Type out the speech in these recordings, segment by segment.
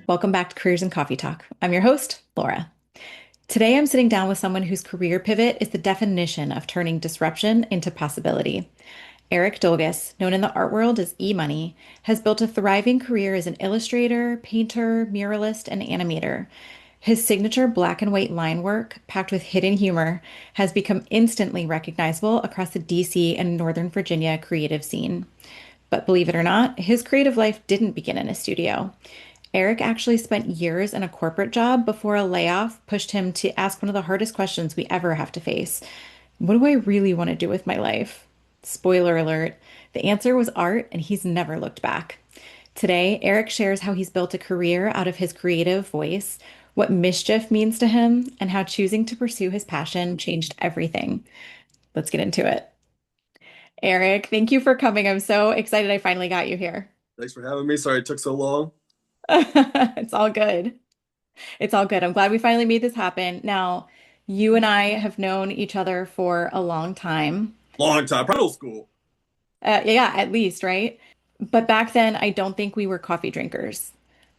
Welcome back to Careers and Coffee Talk. I'm your host, Laura. Today I'm sitting down with someone whose career pivot is the definition of turning disruption into possibility. Eric Dolgus, known in the art world as E-Money, has built a thriving career as an illustrator, painter, muralist, and animator. His signature black and white line work, packed with hidden humor, has become instantly recognizable across the DC and Northern Virginia creative scene. But believe it or not, his creative life didn't begin in a studio. Eric actually spent years in a corporate job before a layoff pushed him to ask one of the hardest questions we ever have to face. What do I really want to do with my life? Spoiler alert, the answer was art, and he's never looked back. Today, Eric shares how he's built a career out of his creative voice, what mischief means to him, and how choosing to pursue his passion changed everything. Let's get into it. Eric, thank you for coming. I'm so excited I finally got you here. Thanks for having me. Sorry it took so long. It's all good. It's all good. I'm glad we finally made this happen. Now, you and I have known each other for a long time. Long time. Probably middle school. Yeah, at least, right? But back then, I don't think we were coffee drinkers.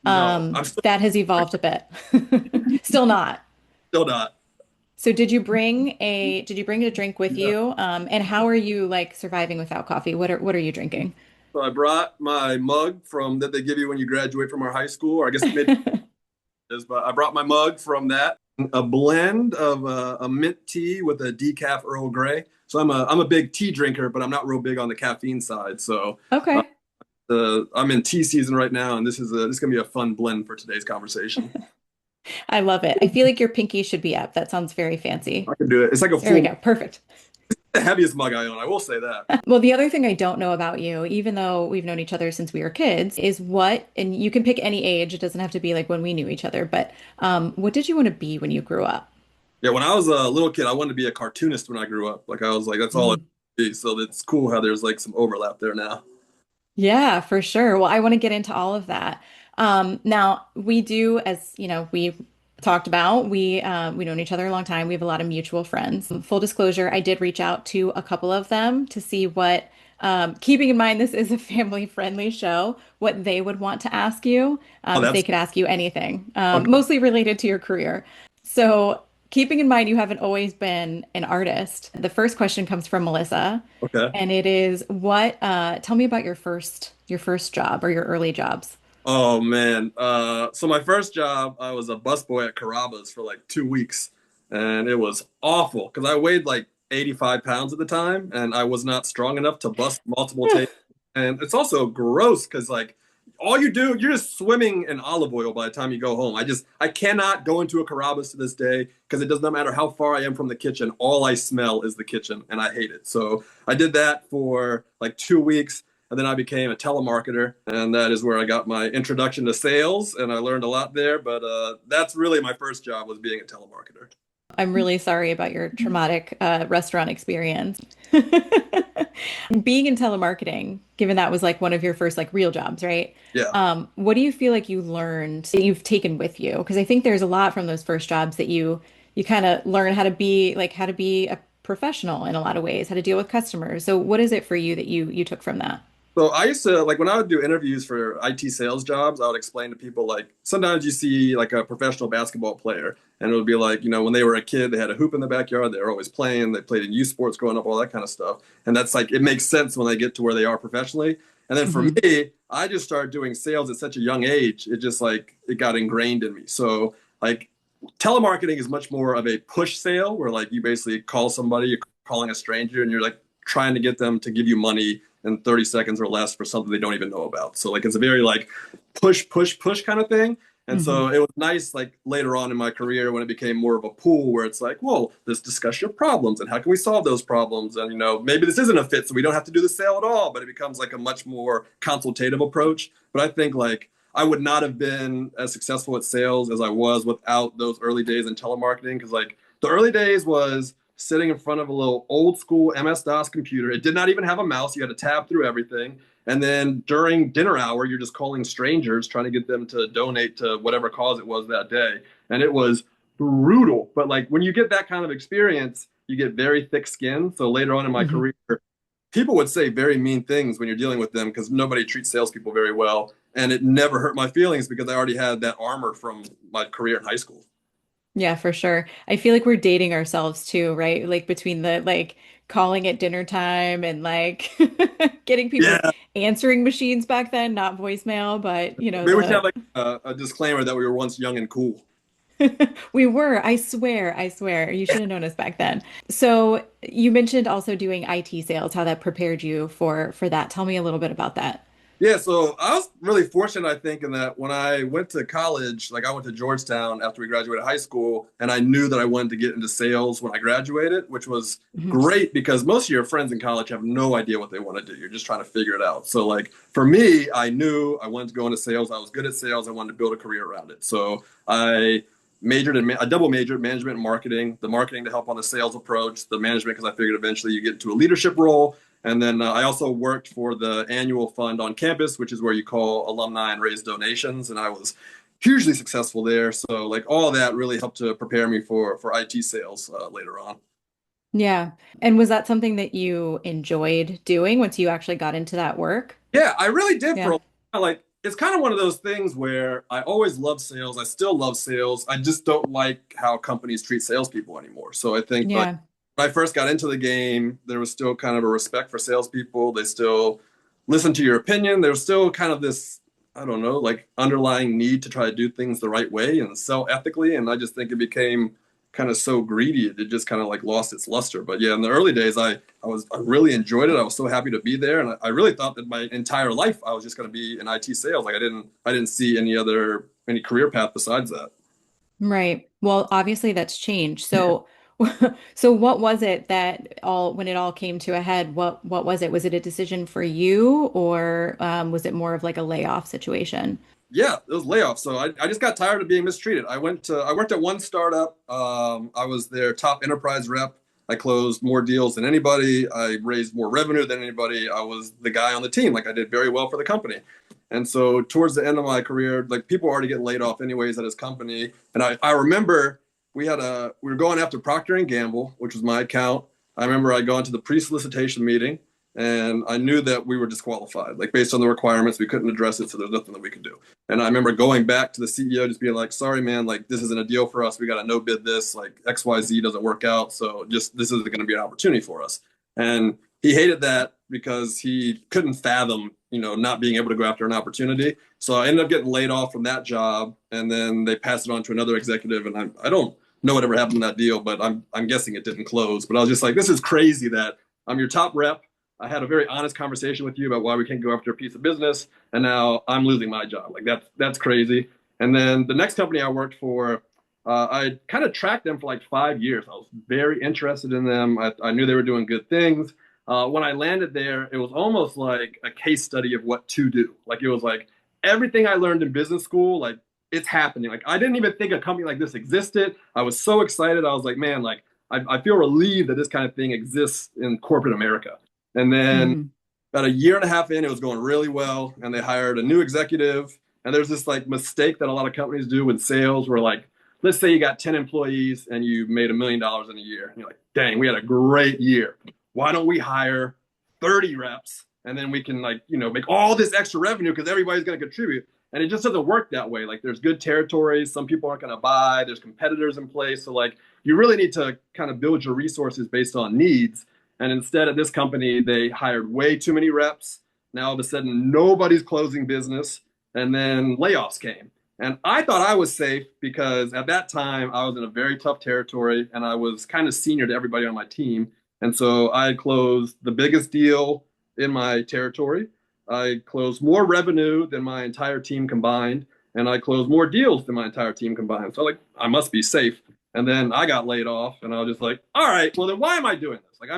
No, I'm That has evolved a bit. Still not. still not. So did you bring a drink with Yeah. you? And how are you like surviving without coffee? What are you drinking? So I brought my mug from that they give you when you graduate from our high school, or I guess maybe it is, but I brought my mug from that. A blend of a mint tea with a decaf Earl Grey. So I'm a big tea drinker, but I'm not real big on the caffeine side. So uh, Okay. I'm in tea season right now, and this is gonna be a fun blend for today's conversation. I love it. I feel like your pinky should be up. That sounds very fancy. I can do it. It's like a There we full, go. Perfect. the heaviest mug I own. I will say that. Well, the other thing I don't know about you, even though we've known each other since we were kids, is and you can pick any age. It doesn't have to be like when we knew each other, but what did you want to be when you grew up? Yeah, when I was a little kid, I wanted to be a cartoonist when I grew up. Like I was like, that's all I Mm. wanted to be. So it's cool how there's like some overlap there now. Yeah, for sure. Well, I want to get into all of that. Now we do, as you know, we talked about, we known each other a long time. We have a lot of mutual friends. Full disclosure, I did reach out to a couple of them to see what, keeping in mind this is a family-friendly show, what they would want to ask you, Oh, if they that's could ask you anything, okay. mostly related to your career. So, keeping in mind you haven't always been an artist, the first question comes from Melissa. Okay. And it is tell me about your first job or your early jobs. Oh man. So my first job, I was a busboy at Carrabba's for like 2 weeks, and it was awful because I weighed like 85 pounds at the time, and I was not strong enough to bust multiple tables. And it's also gross because like all you do, you're just swimming in olive oil by the time you go home. I cannot go into a Carrabba's to this day because it does not matter how far I am from the kitchen. All I smell is the kitchen, and I hate it. So I did that for like 2 weeks. And then I became a telemarketer, and that is where I got my introduction to sales, and I learned a lot there. But that's really my first job was being a telemarketer. I'm really sorry about your traumatic restaurant experience. Being in telemarketing, given that was like one of your first like real jobs, right? Yeah. What do you feel like you learned that you've taken with you? Because I think there's a lot from those first jobs that you kind of learn how to be a professional in a lot of ways, how to deal with customers. So what is it for you that you took from that? So I used to like when I would do interviews for IT sales jobs, I would explain to people like sometimes you see like a professional basketball player, and it would be like, when they were a kid, they had a hoop in the backyard, they were always playing, they played in youth sports growing up, all that kind of stuff. And that's like it makes sense when they get to where they are professionally. And then for Hmm. me, I just started doing sales at such a young age. It just like it got ingrained in me. So like telemarketing is much more of a push sale where like you basically call somebody, you're calling a stranger, and you're like trying to get them to give you money in 30 seconds or less for something they don't even know about. So like it's a very like push, push, push kind of thing. And so Hmm. it was nice like later on in my career when it became more of a pool where it's like, well, let's discuss your problems and how can we solve those problems? And maybe this isn't a fit, so we don't have to do the sale at all, but it becomes like a much more consultative approach. But I think like I would not have been as successful at sales as I was without those early days in telemarketing. Because like the early days was sitting in front of a little old school MS-DOS computer. It did not even have a mouse. You had to tab through everything. And then during dinner hour, you're just calling strangers, trying to get them to donate to whatever cause it was that day. And it was brutal. But like when you get that kind of experience, you get very thick skin. So later on in my Hmm. career, people would say very mean things when you're dealing with them because nobody treats salespeople very well. And it never hurt my feelings because I already had that armor from my career in high school. Yeah, for sure. I feel like we're dating ourselves too, right? Like between the like calling at dinner time and like getting people's Yeah, answering machines back then, not voicemail, but maybe we should have like a disclaimer that we were once young and cool. we were, I swear, you should have known us back then. So you mentioned also doing IT sales, how that prepared you for that. Tell me a little bit about that. Yeah, so I was really fortunate, I think, in that when I went to college, like I went to Georgetown after we graduated high school, and I knew that I wanted to get into sales when I graduated, which was Mhm. great because most of your friends in college have no idea what they want to do. You're just trying to figure it out. So, like for me, I knew I wanted to go into sales. I was good at sales. I wanted to build a career around it. So I I double majored management and marketing, the marketing to help on the sales approach, the management because I figured eventually you get into a leadership role. And then I also worked for the annual fund on campus, which is where you call alumni and raise donations. And I was hugely successful there. So like all of that really helped to prepare me for IT sales later on. Yeah. And was that something that you enjoyed doing once you actually got into that work? Yeah, I really did for Yeah. a while. Like it's kind of one of those things where I always love sales. I still love sales. I just don't like how companies treat salespeople anymore. So I think like Yeah. when I first got into the game, there was still kind of a respect for salespeople. They still listen to your opinion. There was still kind of this, I don't know, like underlying need to try to do things the right way and sell ethically. And I just think it became kind of so greedy. It just kind of like lost its luster. But yeah, in the early days, I really enjoyed it. I was so happy to be there, and I really thought that my entire life I was just going to be in IT sales. Like I didn't see any career path besides that. Right. Well, obviously that's changed. So so what was it that all when it all came to a head, what was it? Was it a decision for you or was it more of like a layoff situation? Yeah, it was layoffs. So I just got tired of being mistreated. I worked at one startup. I was their top enterprise rep. I closed more deals than anybody. I raised more revenue than anybody. I was the guy on the team. Like I did very well for the company. And so towards the end of my career, like people were already getting laid off anyways at his company. And I remember we were going after Procter and Gamble, which was my account. I remember I'd gone to the pre-solicitation meeting and I knew that we were disqualified. Like based on the requirements, we couldn't address it, so there's nothing that we could do. And I remember going back to the CEO, just being like, "Sorry, man, like this isn't a deal for us. We got to no bid this. Like XYZ doesn't work out, so just this isn't going to be an opportunity for us." And he hated that because he couldn't fathom, not being able to go after an opportunity. So I ended up getting laid off from that job, and then they passed it on to another executive. And I don't know whatever happened in that deal, but I'm guessing it didn't close. But I was just like, this is crazy that I'm your top rep. I had a very honest conversation with you about why we can't go after a piece of business, and now I'm losing my job. Like that's crazy. And then the next company I worked for, I kind of tracked them for like 5 years. I was very interested in them. I knew they were doing good things. When I landed there, it was almost like a case study of what to do. Like it was like everything I learned in business school, like it's happening. Like I didn't even think a company like this existed. I was so excited. I was like, man, like I feel relieved that this kind of thing exists in corporate America. And then Hmm. about a year and a half in, it was going really well, and they hired a new executive. And there's this like mistake that a lot of companies do in sales, where like, let's say you got 10 employees and you made $1 million in a year. And you're like, dang, we had a great year. Why don't we hire 30 reps and then we can like, make all this extra revenue because everybody's going to contribute. And it just doesn't work that way. Like there's good territories. Some people aren't going to buy. There's competitors in place. So like you really need to kind of build your resources based on needs. And instead, at this company, they hired way too many reps. Now, all of a sudden, nobody's closing business. And then layoffs came. And I thought I was safe because at that time, I was in a very tough territory and I was kind of senior to everybody on my team. And so I closed the biggest deal in my territory. I closed more revenue than my entire team combined. And I closed more deals than my entire team combined. So, like, I must be safe. And then I got laid off, and I was just like, all right, well, then why am I doing this? Like,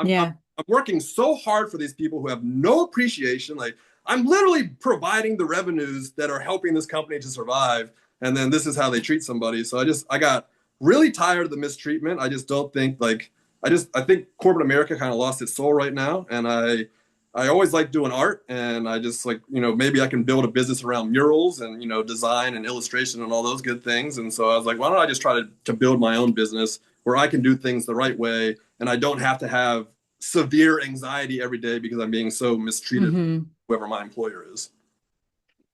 Yeah. I'm working so hard for these people who have no appreciation. Like I'm literally providing the revenues that are helping this company to survive. And then this is how they treat somebody. So I got really tired of the mistreatment. I just don't think like, I think corporate America kind of lost its soul right now. And I always like doing art and I just like, maybe I can build a business around murals and, design and illustration and all those good things. And so I was like, why don't I just try to build my own business where I can do things the right way and I don't have to have severe anxiety every day because I'm being so mistreated, Hmm. whoever my employer is.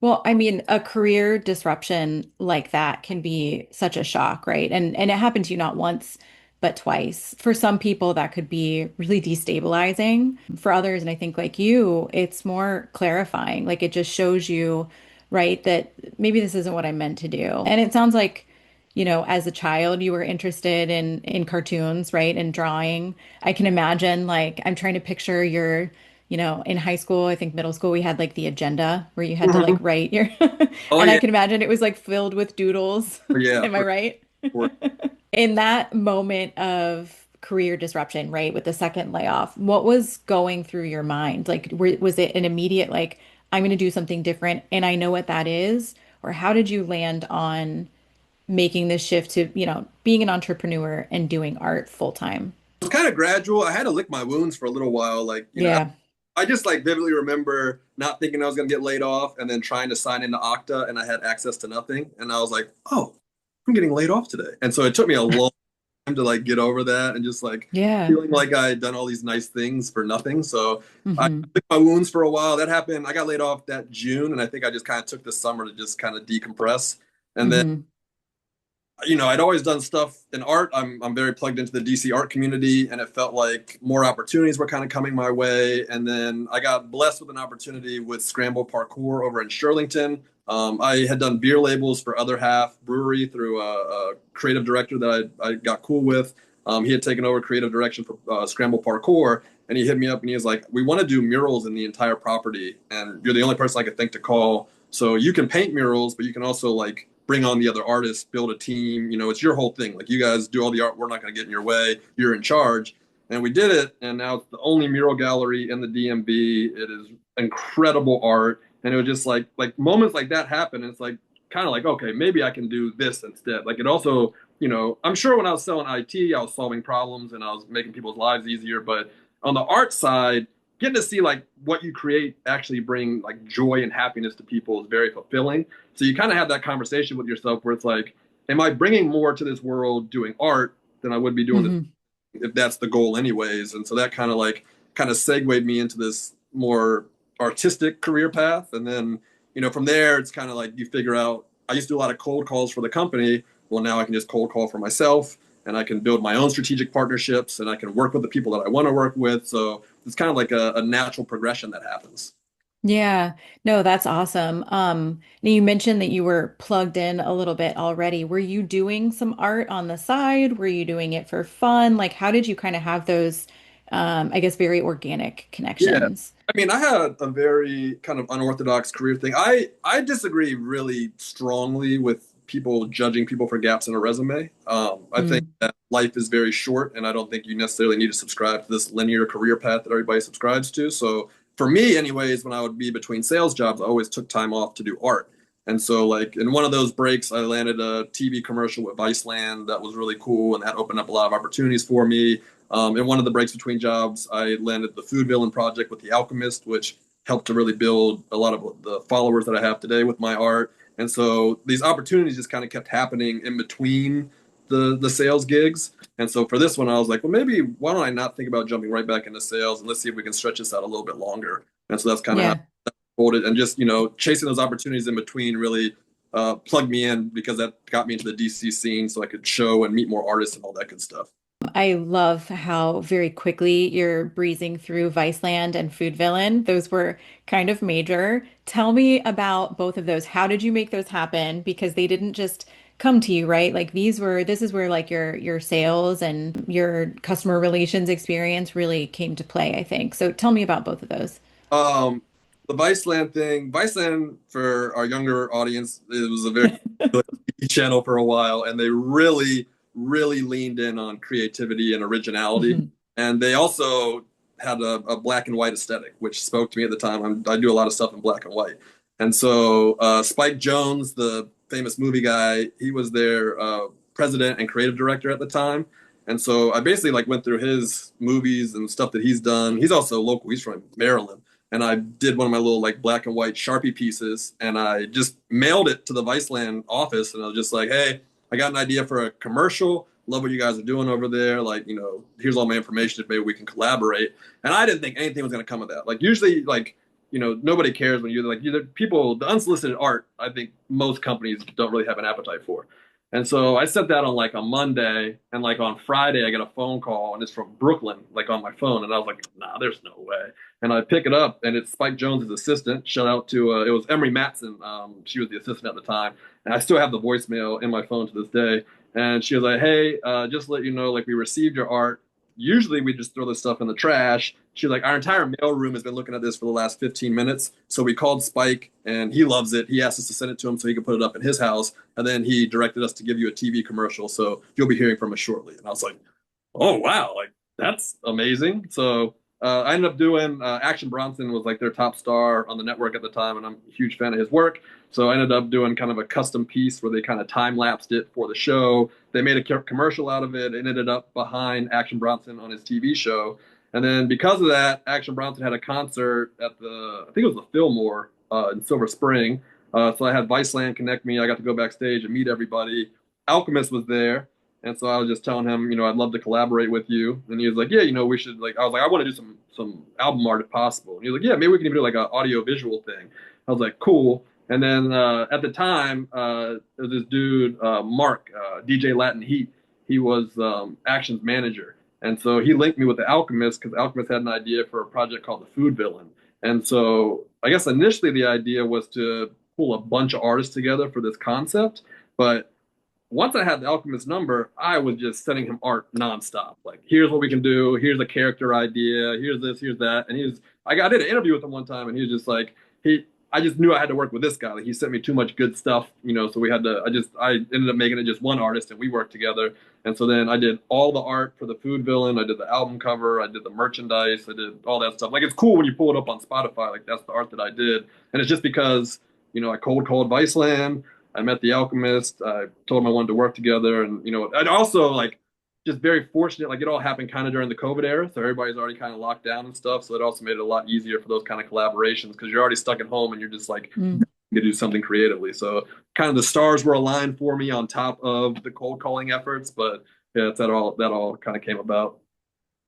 Well, I mean, a career disruption like that can be such a shock, right? And it happened to you not once, but twice. For some people, that could be really destabilizing. For others, and I think like you, it's more clarifying. Like it just shows you, right, that maybe this isn't what I meant to do. And it sounds like, as a child, you were interested in cartoons, right? And drawing. I can imagine like I'm trying to picture your in high school, I think middle school, we had like the agenda where you had to like Mhm. write your, Oh and I yeah, can imagine it was like filled with doodles. yeah, Am I right? for In that moment of career disruption, right, with the second layoff, what was going through your mind? Like, was it an immediate, like, I'm going to do something different and I know what that is? Or how did you land on making this shift to, being an entrepreneur and doing art full time? it was kind of gradual. I had to lick my wounds for a little while. Like, Yeah. I just like vividly remember not thinking I was going to get laid off and then trying to sign into Okta and I had access to nothing. And I was like, oh, I'm getting laid off today. And so it took me a long time to like get over that and just like Yeah. feeling like I had done all these nice things for nothing. So I Hmm. licked my wounds for a while. That happened. I got laid off that June. And I think I just kind of took the summer to just kind of decompress. And then Hmm. I'd always done stuff in art. I'm very plugged into the DC art community, and it felt like more opportunities were kind of coming my way. And then I got blessed with an opportunity with Scramble Parkour over in Shirlington. I had done beer labels for Other Half Brewery through a creative director that I got cool with. He had taken over creative direction for Scramble Parkour, and he hit me up and he was like, "We want to do murals in the entire property, and you're the only person I could think to call. So you can paint murals, but you can also like bring on the other artists, build a team. It's your whole thing. Like you guys do all the art. We're not going to get in your way. You're in charge." And we did it, and now it's the only mural gallery in the DMV. It is incredible art, and it was just like moments like that happen. And it's like kind of like, okay, maybe I can do this instead. Like it also, I'm sure when I was selling IT, I was solving problems and I was making people's lives easier. But on the art side, getting to see like what you create actually bring like joy and happiness to people is very fulfilling. So you kind of have that conversation with yourself where it's like, am I bringing more to this world doing art than I would be doing this Hmm. if that's the goal anyways? And so that kind of segued me into this more artistic career path. And then, from there, it's kind of like you figure out, I used to do a lot of cold calls for the company. Well, now I can just cold call for myself and I can build my own strategic partnerships and I can work with the people that I want to work with. So it's kind of like a natural progression that happens. Yeah, no, that's awesome. Now you mentioned that you were plugged in a little bit already. Were you doing some art on the side? Were you doing it for fun? Like, how did you kind of have those, I guess, very organic Yeah. connections? I mean, I had a very kind of unorthodox career thing. I disagree really strongly with people judging people for gaps in a resume. I think Mm, that life is very short, and I don't think you necessarily need to subscribe to this linear career path that everybody subscribes to. So, for me, anyways, when I would be between sales jobs, I always took time off to do art. And so, like in one of those breaks, I landed a TV commercial with Viceland that was really cool, and that opened up a lot of opportunities for me. In one of the breaks between jobs, I landed the Food Villain project with The Alchemist, which helped to really build a lot of the followers that I have today with my art. And so these opportunities just kind of kept happening in between the sales gigs. And so for this one, I was like, well, maybe why don't I not think about jumping right back into sales and let's see if we can stretch this out a little bit longer. And so that's kind of how yeah. I pulled it. And just, chasing those opportunities in between really plugged me in because that got me into the DC scene so I could show and meet more artists and all that good stuff. I love how very quickly you're breezing through Viceland and Food Villain. Those were kind of major. Tell me about both of those. How did you make those happen? Because they didn't just come to you, right? Like this is where like your sales and your customer relations experience really came to play, I think. So tell me about both of those. Um, the Viceland thing, Viceland for our younger audience, it was a very TV channel for a while, and they really, really leaned in on creativity and originality. Mhm. And they also had a black and white aesthetic, which spoke to me at the time. I do a lot of stuff in black and white. And so Spike Jones, the famous movie guy, he was their president and creative director at the time. And so I basically like went through his movies and stuff that he's done. He's also local. He's from Maryland. And I did one of my little like black and white Sharpie pieces and I just mailed it to the Viceland office and I was just like, hey, I got an idea for a commercial. love what you guys are doing over there. Like, here's all my information if maybe we can collaborate. And I didn't think anything was going to come of that. Like, usually, like, nobody cares when you're like, people, the unsolicited art, I think most companies don't really have an appetite for. And so I sent that on like a Monday, and like on Friday, I get a phone call, and it's from Brooklyn, like on my phone. And I was like, nah, there's no way. And I pick it up, and it's Spike Jonze's assistant. Shout out to, it was Emery Matson. She was the assistant at the time. And I still have the voicemail in my phone to this day. And she was like, hey, just to let you know, like, we received your art. Usually we just throw this stuff in the trash. She's like, our entire mail room has been looking at this for the last 15 minutes. So we called Spike, and he loves it. He asked us to send it to him so he could put it up in his house. And then he directed us to give you a TV commercial. So you'll be hearing from us shortly. And I was like, oh, wow, like, that's amazing. So I ended up doing Action Bronson was like their top star on the network at the time, and I'm a huge fan of his work. So I ended up doing kind of a custom piece where they kind of time lapsed it for the show. They made a commercial out of it and ended up behind Action Bronson on his TV show. And then because of that, Action Bronson had a concert at I think it was the Fillmore in Silver Spring. So I had Viceland connect me. I got to go backstage and meet everybody. Alchemist was there. And so I was just telling him, I'd love to collaborate with you. And he was like, yeah, we should like, I was like, I want to do some album art if possible. And he was like, yeah, maybe we can even do like an audio visual thing. I was like, cool. And then at the time, there was this dude, Mark, DJ Latin Heat. He was Action's manager. And so he linked me with the Alchemist because Alchemist had an idea for a project called The Food Villain. And so I guess initially the idea was to pull a bunch of artists together for this concept. But once I had the Alchemist number, I was just sending him art nonstop. Like, here's what we can do. Here's a character idea. Here's this. Here's that. And I did an interview with him one time, and he was just like, I just knew I had to work with this guy. Like, he sent me too much good stuff, so we had to, I ended up making it just one artist, and we worked together. And so then I did all the art for the Food Villain. I did the album cover. I did the merchandise. I did all that stuff. Like, it's cool when you pull it up on Spotify. Like, that's the art that I did. And it's just because, I cold called Viceland. I met the Alchemist. I told him I wanted to work together, and and also like just very fortunate. Like, it all happened kind of during the COVID era, so everybody's already kind of locked down and stuff. So it also made it a lot easier for those kind of collaborations because you're already stuck at home and you're just like to do something creatively. So kind of the stars were aligned for me on top of the cold calling efforts, but yeah, it's that all kind of came about.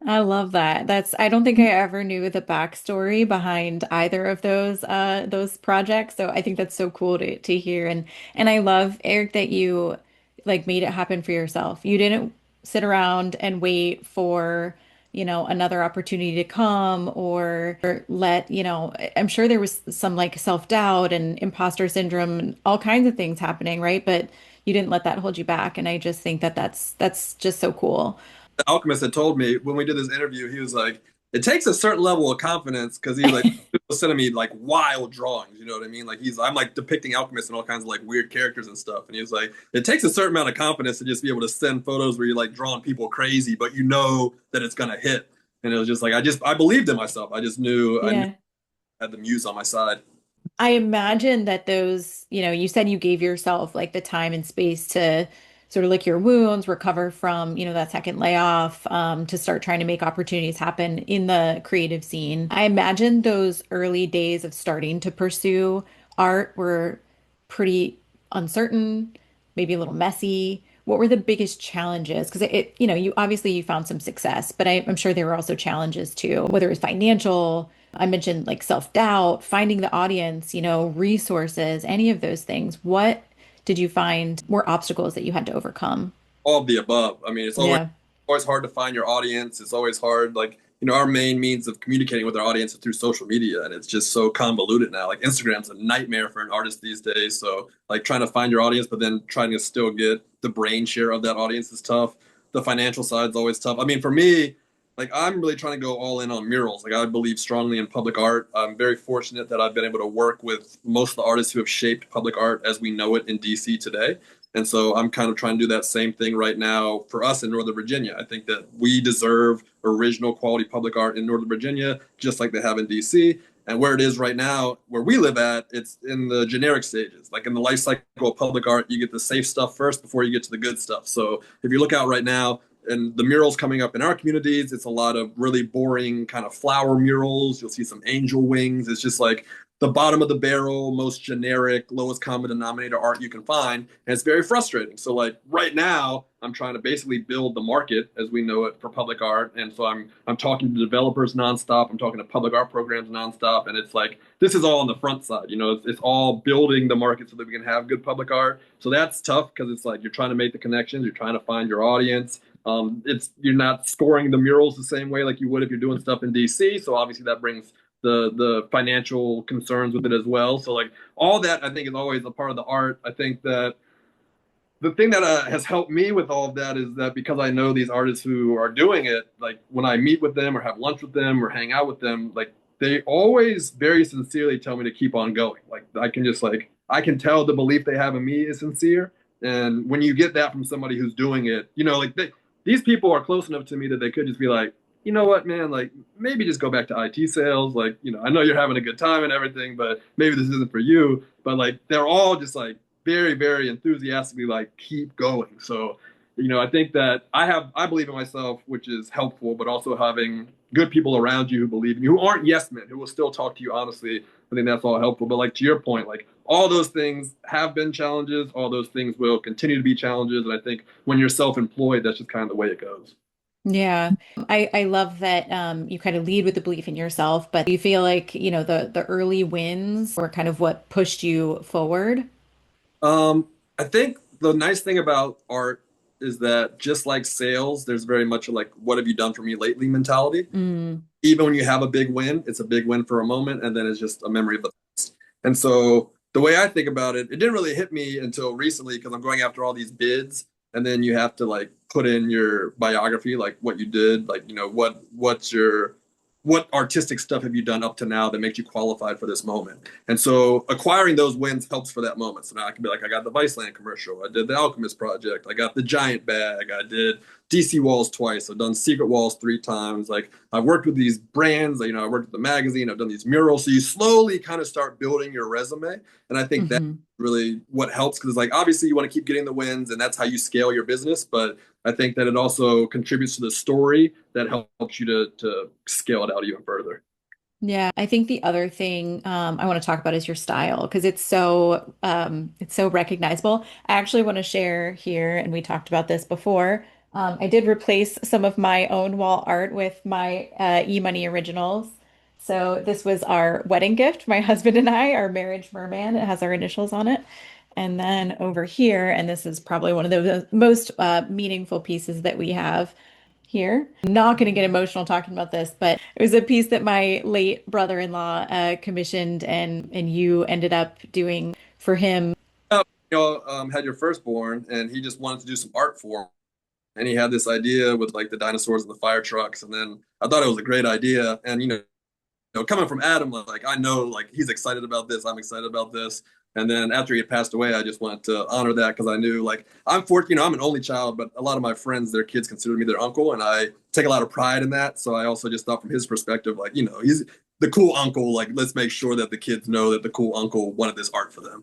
I love that. I don't think I ever knew the backstory behind either of those projects. So I think that's so cool to hear. And I love, Eric, that you like made it happen for yourself. You didn't sit around and wait for, another opportunity to come or let, I'm sure there was some like self-doubt and imposter syndrome and all kinds of things happening, right? But you didn't let that hold you back. And I just think that that's just so cool. The Alchemist had told me when we did this interview, he was like, it takes a certain level of confidence because he like was sending me like wild drawings, you know what I mean? Like I'm like depicting Alchemist and all kinds of like weird characters and stuff. And he was like, it takes a certain amount of confidence to just be able to send photos where you're like drawing people crazy, but you know that it's gonna hit. And it was just like I believed in myself. I knew Yeah. I had the muse on my side. I imagine that those, you said you gave yourself like the time and space to sort of lick your wounds, recover from, that second layoff, to start trying to make opportunities happen in the creative scene. I imagine those early days of starting to pursue art were pretty uncertain, maybe a little messy. What were the biggest challenges? Because you obviously you found some success, but I'm sure there were also challenges too, whether it was financial. I mentioned like self-doubt, finding the audience, resources, any of those things. What did you find were obstacles that you had to overcome? All of the above. I mean, it's always Yeah. always hard to find your audience. It's always hard. Like, our main means of communicating with our audience is through social media, and it's just so convoluted now. Like, Instagram's a nightmare for an artist these days. So, like, trying to find your audience, but then trying to still get the brain share of that audience is tough. The financial side's always tough. I mean, for me, like, I'm really trying to go all in on murals. Like, I believe strongly in public art. I'm very fortunate that I've been able to work with most of the artists who have shaped public art as we know it in DC today. And so I'm kind of trying to do that same thing right now for us in Northern Virginia. I think that we deserve original quality public art in Northern Virginia, just like they have in DC. And where it is right now, where we live at, it's in the generic stages. Like, in the life cycle of public art, you get the safe stuff first before you get to the good stuff. So if you look out right now, and the murals coming up in our communities, it's a lot of really boring kind of flower murals. You'll see some angel wings. It's just like the bottom of the barrel, most generic, lowest common denominator art you can find. And it's very frustrating. So like right now, I'm trying to basically build the market as we know it for public art. And so I'm talking to developers nonstop. I'm talking to public art programs nonstop. And it's like this is all on the front side. It's all building the market so that we can have good public art. So that's tough because it's like you're trying to make the connections, you're trying to find your audience. It's you're not scoring the murals the same way like you would if you're doing stuff in DC. So obviously that brings the financial concerns with it as well. So like all that I think is always a part of the art. I think that the thing that has helped me with all of that is that because I know these artists who are doing it, like when I meet with them or have lunch with them or hang out with them, like they always very sincerely tell me to keep on going. Like I can tell the belief they have in me is sincere. And when you get that from somebody who's doing it, these people are close enough to me that they could just be like, you know what, man, like maybe just go back to IT sales. Like, I know you're having a good time and everything, but maybe this isn't for you. But like they're all just like very, very enthusiastically like keep going. So, I think that I believe in myself, which is helpful, but also having good people around you who believe in you, who aren't yes men, who will still talk to you honestly. I think that's all helpful. But like to your point, like all those things have been challenges, all those things will continue to be challenges. And I think when you're self-employed, that's just kind of the way it goes. Yeah. I love that you kind of lead with the belief in yourself, but you feel like, the early wins were kind of what pushed you forward. I think the nice thing about art is that just like sales, there's very much a like, what have you done for me lately mentality. Mm, Even when you have a big win, it's a big win for a moment, and then it's just a memory of the past. And so the way I think about it, it didn't really hit me until recently because I'm going after all these bids, and then you have to like put in your biography, like what you did, like what artistic stuff have you done up to now that makes you qualified for this moment? And so acquiring those wins helps for that moment. So now I can be like, I got the Viceland commercial, I did the Alchemist project, I got the Giant bag, I did DC Walls twice, I've done Secret Walls 3 times. Like I've worked with these brands, I worked with the magazine, I've done these murals. So you slowly kind of start building your resume. And I think that's hmm. really what helps because it's like obviously you want to keep getting the wins and that's how you scale your business. But I think that it also contributes to the story that helps you to scale it out even further. Yeah, I think the other thing I want to talk about is your style because it's so recognizable. I actually want to share here, and we talked about this before. I did replace some of my own wall art with my e-money originals. So this was our wedding gift, my husband and I, our marriage merman. It has our initials on it. And then over here, and this is probably one of the most meaningful pieces that we have here. I'm not going to get emotional talking about this, but it was a piece that my late brother-in-law commissioned and you ended up doing for him. Had your firstborn, and he just wanted to do some art for him. And he had this idea with like the dinosaurs and the fire trucks, and then I thought it was a great idea. And coming from Adam, like I know like he's excited about this, I'm excited about this. And then after he had passed away, I just wanted to honor that because I knew like I'm 14, I'm an only child, but a lot of my friends, their kids consider me their uncle, and I take a lot of pride in that. So I also just thought from his perspective, like, he's the cool uncle, like let's make sure that the kids know that the cool uncle wanted this art for them.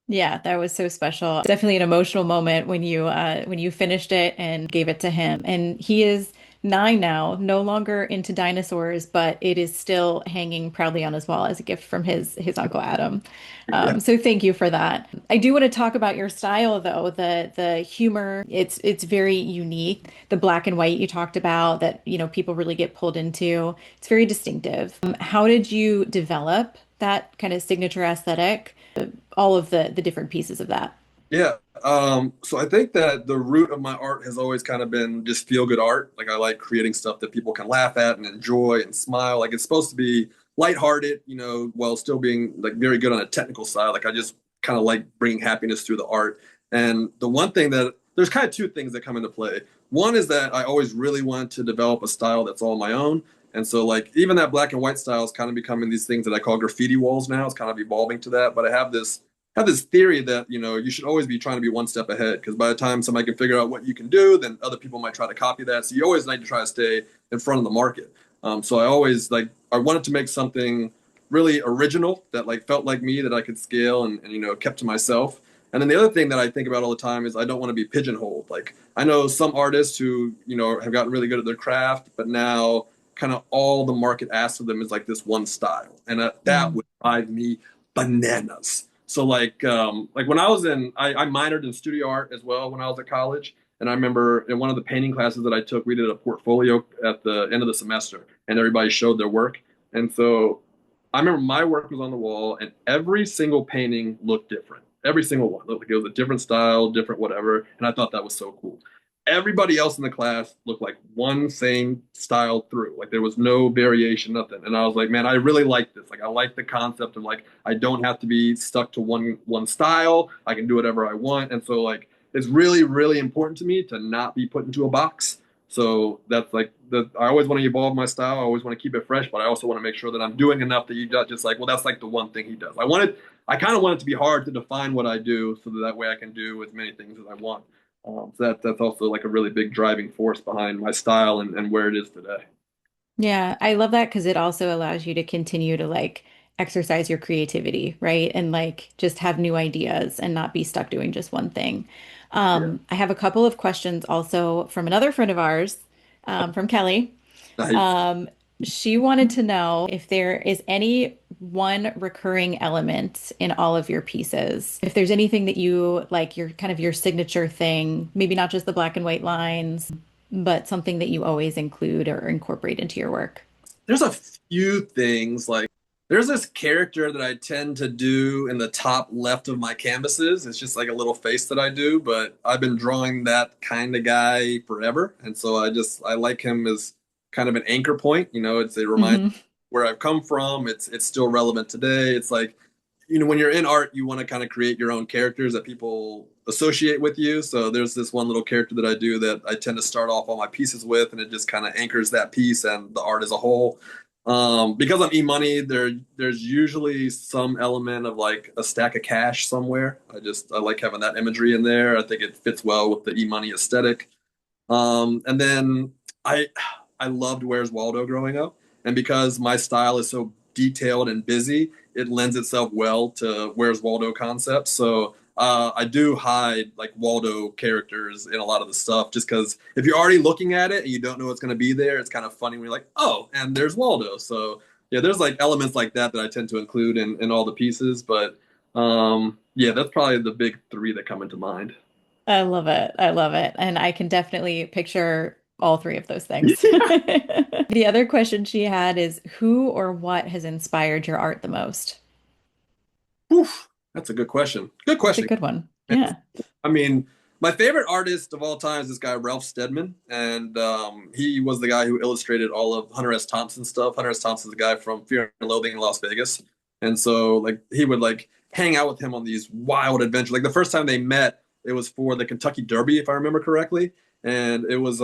Yeah, that was so special. Definitely an emotional moment when you finished it and gave it to him. And he is 9 now, no longer into dinosaurs, but it is still hanging proudly on his wall as a gift from his Uncle Adam. Yeah. So thank you for that. I do want to talk about your style though, the humor. It's very unique. The black and white you talked about that, people really get pulled into. It's very distinctive. How did you develop that kind of signature aesthetic? All of the different pieces of that. Yeah. So I think that the root of my art has always kind of been just feel good art. Like I like creating stuff that people can laugh at and enjoy and smile. Like it's supposed to be lighthearted, while still being like very good on a technical side. Like I just kind of like bringing happiness through the art. And the one thing that there's kind of two things that come into play. One is that I always really want to develop a style that's all my own. And so like even that black and white style is kind of becoming these things that I call graffiti walls now. It's kind of evolving to that. But I have this theory that you should always be trying to be one step ahead because by the time somebody can figure out what you can do, then other people might try to copy that. So you always need to try to stay in front of the market. So I always like I wanted to make something really original that like felt like me that I could scale and kept to myself. And then the other thing that I think about all the time is I don't want to be pigeonholed. Like I know some artists who have gotten really good at their craft, but now kind of all the market asks of them is like this one style, and that Mm. would drive me bananas. So like when I was I minored in studio art as well when I was at college. And I remember in one of the painting classes that I took, we did a portfolio at the end of the semester, and everybody showed their work. And so I remember my work was on the wall, and every single painting looked different. Every single one looked like it was a different style, different whatever. And I thought that was so cool. Everybody else in the class looked like one same style through. Like there was no variation, nothing. And I was like, man, I really like this. Like I like the concept of like I don't have to be stuck to one style. I can do whatever I want. And so like it's really, really important to me to not be put into a box. So that's like I always want to evolve my style. I always want to keep it fresh, but I also want to make sure that I'm doing enough that you not just like, well, that's like the one thing he does. I kind of want it to be hard to define what I do so that way I can do as many things as I want. So that's also like a really big driving force behind my style and where it is today. Yeah, I love that because it also allows you to continue to like exercise your creativity, right? And like just have new ideas and not be stuck doing just one thing. Yeah. I have a couple of questions also from another friend of ours, from Kelly. Nice. Um, she wanted to know if there is any one recurring element in all of your pieces. If there's anything that you like, your kind of your signature thing, maybe not just the black and white lines, but something that you always include or incorporate into your work. There's a few things like there's this character that I tend to do in the top left of my canvases. It's just like a little face that I do, but I've been drawing that kind of guy forever. And so I like him as kind of an anchor point. It's a reminder Hmm. where I've come from. It's still relevant today. It's like, when you're in art, you want to kind of create your own characters that people associate with you. So there's this one little character that I do that I tend to start off all my pieces with, and it just kind of anchors that piece and the art as a whole. Because I'm e-money, there's usually some element of like a stack of cash somewhere. I like having that imagery in there. I think it fits well with the e-money aesthetic. And then I I loved Where's Waldo growing up, and because my style is so detailed and busy, it lends itself well to Where's Waldo concepts. So I do hide like Waldo characters in a lot of the stuff, just because if you're already looking at it and you don't know what's going to be there, it's kind of funny when you're like, oh, and there's Waldo. So yeah, there's like elements like that that I tend to include in all the pieces. But yeah, that's probably the big three that come into mind. I love it. I love it. And I can definitely picture all three of those things. Yeah. The other question she had is who or what has inspired your art the most? Oof, that's a good question. Good It's a question. good one. Yeah. I mean, my favorite artist of all time is this guy Ralph Steadman, and he was the guy who illustrated all of Hunter S. Thompson stuff. Hunter S. Thompson's the guy from Fear and Loathing in Las Vegas, and so like he would like hang out with him on these wild adventures. Like the first time they met, it was for the Kentucky Derby, if I remember correctly, and it was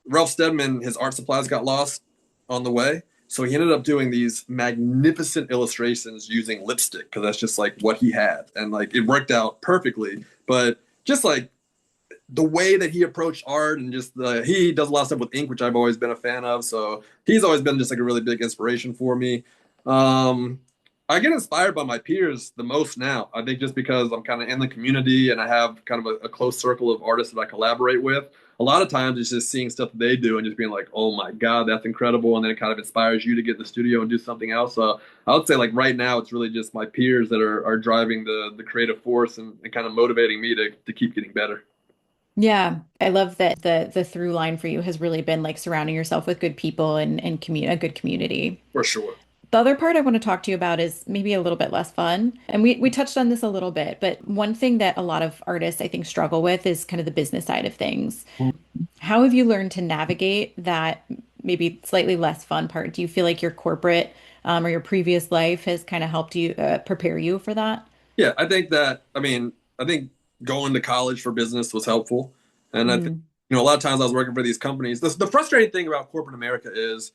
Ralph Steadman. His art supplies got lost on the way, so he ended up doing these magnificent illustrations using lipstick because that's just like what he had, and like it worked out perfectly. But just like the way that he approached art and just he does a lot of stuff with ink, which I've always been a fan of. So he's always been just like a really big inspiration for me. Um, I get inspired by my peers the most now. I think just because I'm kind of in the community and I have kind of a close circle of artists that I collaborate with. A lot of times it's just seeing stuff that they do and just being like, oh my God, that's incredible. And then it kind of inspires you to get in the studio and do something else. So I would say like right now, it's really just my peers that are driving the creative force and kind of motivating me to keep getting better. Yeah. I love that the through line for you has really been like surrounding yourself with good people and a good community. For sure. The other part I want to talk to you about is maybe a little bit less fun. And we touched on this a little bit, but one thing that a lot of artists I think struggle with is kind of the business side of things. How have you learned to navigate that maybe slightly less fun part? Do you feel like your corporate or your previous life has kind of helped you prepare you for that? Yeah, I think going to college for business was helpful. And I think, Mm, a lot of times I was working for these companies. The frustrating thing about corporate America is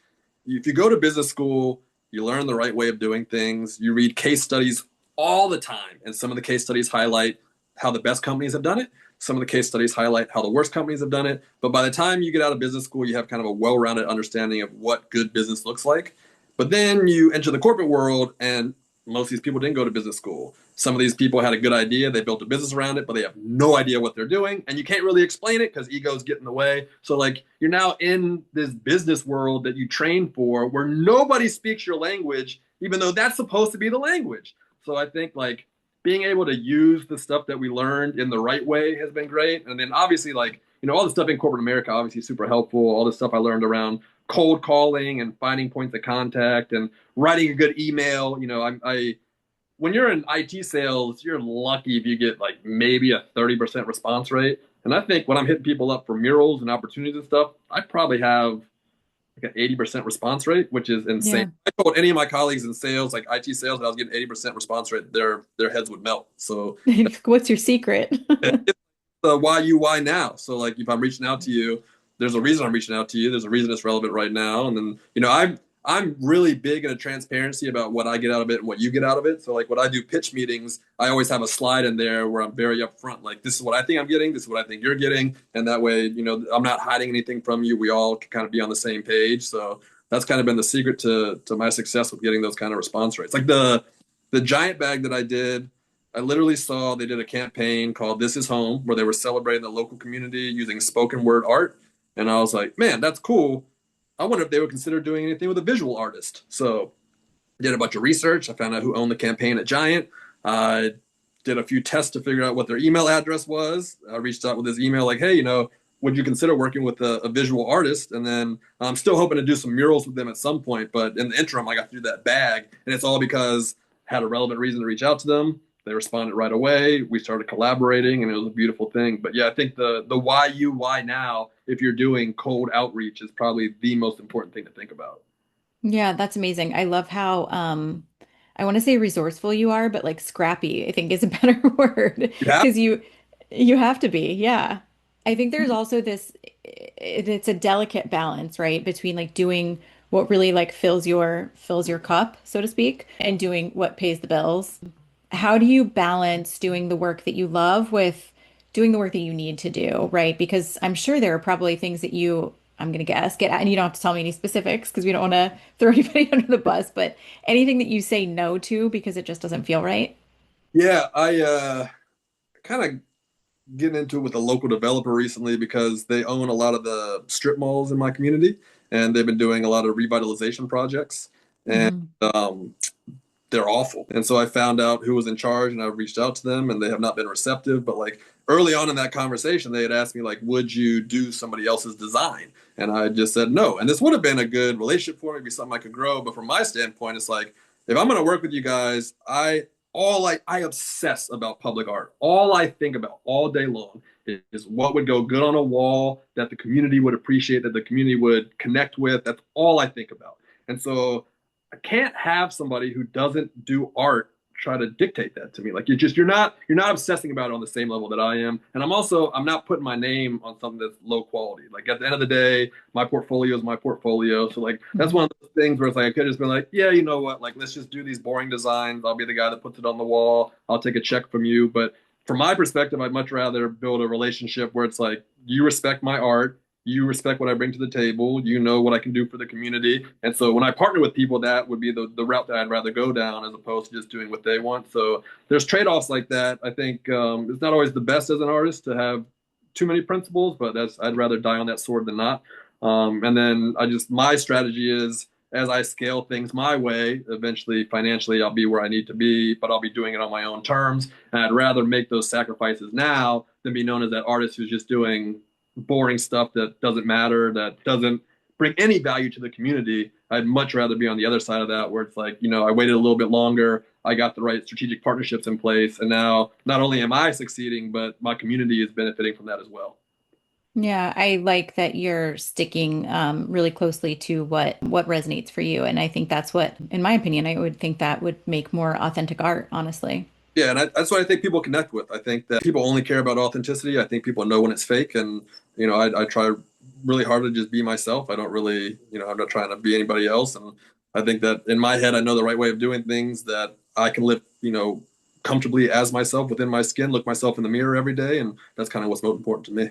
if you go to business school, you learn the right way of doing things. You read case studies all the time. And some of the case studies highlight how the best companies have done it. Some of the case studies highlight how the worst companies have done it. But by the time you get out of business school, you have kind of a well rounded understanding of what good business looks like. But then you enter the corporate world and most of these people didn't go to business school. Some of these people had a good idea. They built a business around it, but they have no idea what they're doing. And you can't really explain it because egos get in the way. So, like, you're now in this business world that you train for where nobody speaks your language, even though that's supposed to be the language. So, I think, like, being able to use the stuff that we learned in the right way has been great. And then, obviously, like, all the stuff in corporate America, obviously, super helpful. All the stuff I learned around cold calling and finding points of contact and writing a good email. When you're in IT sales, you're lucky if you get like maybe a 30% response rate. And I think when I'm hitting people up for murals and opportunities and stuff, I probably have like an 80% response rate, which is insane. Yeah. I told any of my colleagues in sales, like IT sales, that I was getting 80% response rate, their heads would melt. So What's your secret? it's the why you, why now. So like if I'm reaching out to you, there's a reason I'm reaching out to you. There's a reason it's relevant right now. And then, I'm really big into transparency about what I get out of it and what you get out of it. So like when I do pitch meetings, I always have a slide in there where I'm very upfront. Like this is what I think I'm getting. This is what I think you're getting. And that way, I'm not hiding anything from you. We all can kind of be on the same page. So that's kind of been the secret to my success with getting those kind of response rates. Like the giant bag that I did, I literally saw they did a campaign called This Is Home, where they were celebrating the local community using spoken word art. And I was like, man, that's cool. I wonder if they would consider doing anything with a visual artist. So I did a bunch of research. I found out who owned the campaign at Giant. I did a few tests to figure out what their email address was. I reached out with his email like, hey, would you consider working with a visual artist? And then I'm still hoping to do some murals with them at some point. But in the interim, I got through that bag. And it's all because I had a relevant reason to reach out to them. They responded right away. We started collaborating, and it was a beautiful thing. But yeah, I think the why you, why now, if you're doing cold outreach, is probably the most important thing to think about. Yeah, that's amazing. I love how I want to say resourceful you are, but like scrappy, I think is a better word Yeah. because you have to be. Yeah. I think there's also it's a delicate balance, right, between like doing what really like fills your cup, so to speak, and doing what pays the bills. How do you balance doing the work that you love with doing the work that you need to do, right? Because I'm sure there are probably things that I'm going to guess, and you don't have to tell me any specifics because we don't want to throw anybody under the bus, but anything that you say no to because it just doesn't feel right. Yeah, I kind of getting into it with a local developer recently because they own a lot of the strip malls in my community, and they've been doing a lot of revitalization projects. And Hmm. they're awful. And so I found out who was in charge, and I reached out to them, and they have not been receptive. But like early on in that conversation, they had asked me like, would you do somebody else's design? And I just said no. And this would have been a good relationship for me, be something I could grow. But from my standpoint, it's like if I'm going to work with you guys, I obsess about public art. All I think about all day long is what would go good on a wall that the community would appreciate, that the community would connect with. That's all I think about. And so I can't have somebody who doesn't do art try to dictate that to me. Like you're not obsessing about it on the same level that I am. And I'm not putting my name on something that's low quality. Like at the end of the day, my portfolio is my portfolio. So like that's one of those things where it's like I could just be like, yeah, you know what? Like let's just do these boring designs. I'll be the guy that puts it on the wall. I'll take a check from you. But from my perspective, I'd much rather build a relationship where it's like you respect my art, you respect what I bring to the table, you know what I can do for the community. And so when I partner with people, that would be the route that I'd rather go down as opposed to just doing what they want. So there's trade-offs like that. I think it's not always the best as an artist to have too many principles, but I'd rather die on that sword than not. And then my strategy is as I scale things my way, eventually financially I'll be where I need to be, but I'll be doing it on my own terms. And I'd rather make those sacrifices now than be known as that artist who's just doing boring stuff that doesn't matter, that doesn't bring any value to the community. I'd much rather be on the other side of that where it's like, I waited a little bit longer. I got the right strategic partnerships in place. And now not only am I succeeding, but my community is benefiting from that as well. Yeah, I like that you're sticking really closely to what resonates for you. And I think that's what, in my opinion, I would think that would make more authentic art, honestly. Yeah, and that's what I think people connect with. I think that people only care about authenticity. I think people know when it's fake, and I try really hard to just be myself. I don't really, I'm not trying to be anybody else. And I think that in my head, I know the right way of doing things. That I can live, comfortably as myself within my skin, look myself in the mirror every day, and that's kind of what's most important to me.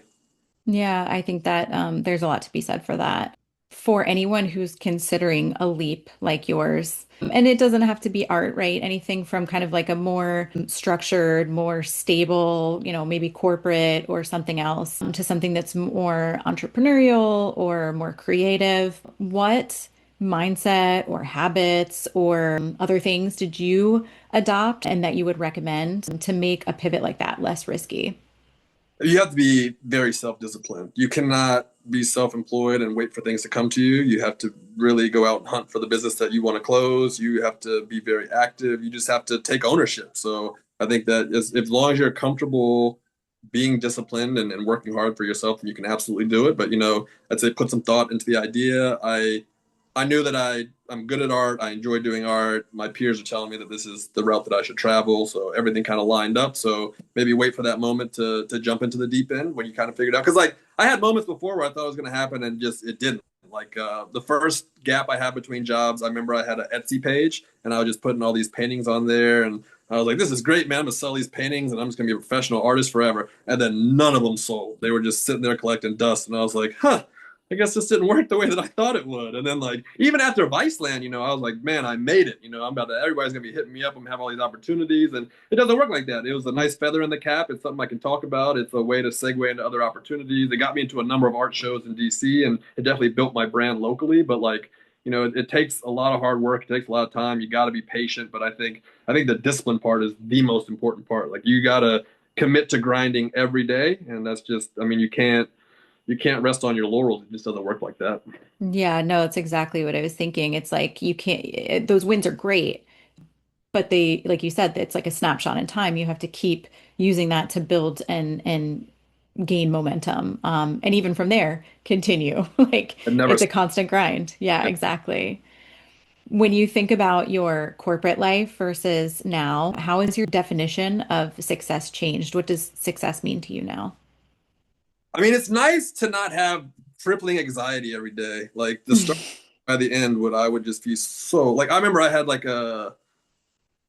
Yeah, I think that there's a lot to be said for that. For anyone who's considering a leap like yours, and it doesn't have to be art, right? Anything from kind of like a more structured, more stable, maybe corporate or something else, to something that's more entrepreneurial or more creative. What mindset or habits or other things did you adopt and that you would recommend to make a pivot like that less risky? You have to be very self-disciplined. You cannot be self-employed and wait for things to come to you. You have to really go out and hunt for the business that you want to close. You have to be very active. You just have to take ownership. So I think that as long as you're comfortable being disciplined and working hard for yourself, then you can absolutely do it. But I'd say put some thought into the idea. I knew that I'm good at art. I enjoy doing art. My peers are telling me that this is the route that I should travel. So everything kind of lined up. So maybe wait for that moment to jump into the deep end when you kind of figured out. Because like I had moments before where I thought it was going to happen and just it didn't. Like the first gap I had between jobs, I remember I had an Etsy page and I was just putting all these paintings on there and I was like, this is great, man. I'm gonna sell these paintings and I'm just gonna be a professional artist forever. And then none of them sold. They were just sitting there collecting dust. And I was like, huh, I guess this didn't work the way that I thought it would. And then like even after Viceland, I was like, man, I made it. I'm about to everybody's gonna be hitting me up. I'm gonna have all these opportunities. And it doesn't work like that. It was a nice feather in the cap. It's something I can talk about. It's a way to segue into other opportunities. It got me into a number of art shows in DC and it definitely built my brand locally. But like, it takes a lot of hard work. It takes a lot of time. You got to be patient. But I think the discipline part is the most important part. Like you got to commit to grinding every day. And that's just, I mean, you can't rest on your laurels. It just doesn't work like that. Yeah, no, it's exactly what I was thinking. It's like you can't, those wins are great, but they, like you said, it's like a snapshot in time. You have to keep using that to build and gain momentum. And even from there, continue. Like It never. it's a constant grind. Yeah, exactly. When you think about your corporate life versus now, how has your definition of success changed? What does success mean to you now? I mean, it's nice to not have crippling anxiety every day. Like the start by the end, would I would just be so like I remember I had like the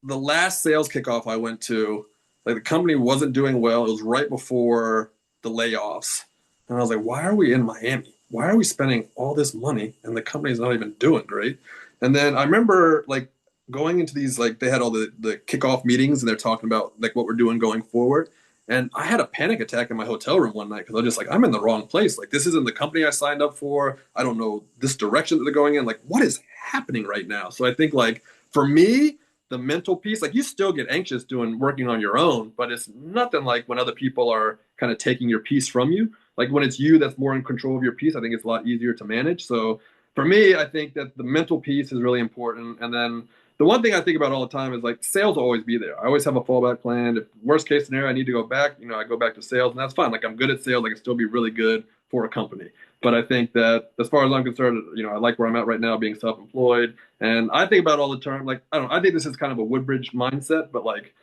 last sales kickoff I went to, like the company wasn't doing well. It was right before the layoffs. And I was like, why are we in Miami? Why are we spending all this money and the company's not even doing great? And then I remember like going into these, like they had all the kickoff meetings and they're talking about like what we're doing going forward. And I had a panic attack in my hotel room one night because I was just like, I'm in the wrong place. Like, this isn't the company I signed up for. I don't know this direction that they're going in. Like, what is happening right now? So I think, like, for me, the mental piece, like, you still get anxious doing working on your own, but it's nothing like when other people are kind of taking your piece from you. Like, when it's you that's more in control of your piece, I think it's a lot easier to manage. So for me, I think that the mental piece is really important. And then the one thing I think about all the time is like sales will always be there. I always have a fallback plan. If worst case scenario, I need to go back, I go back to sales and that's fine. Like I'm good at sales. I can still be really good for a company. But I think that as far as I'm concerned, I like where I'm at right now being self-employed. And I think about all the time, like, I don't know, I think this is kind of a Woodbridge mindset, but like,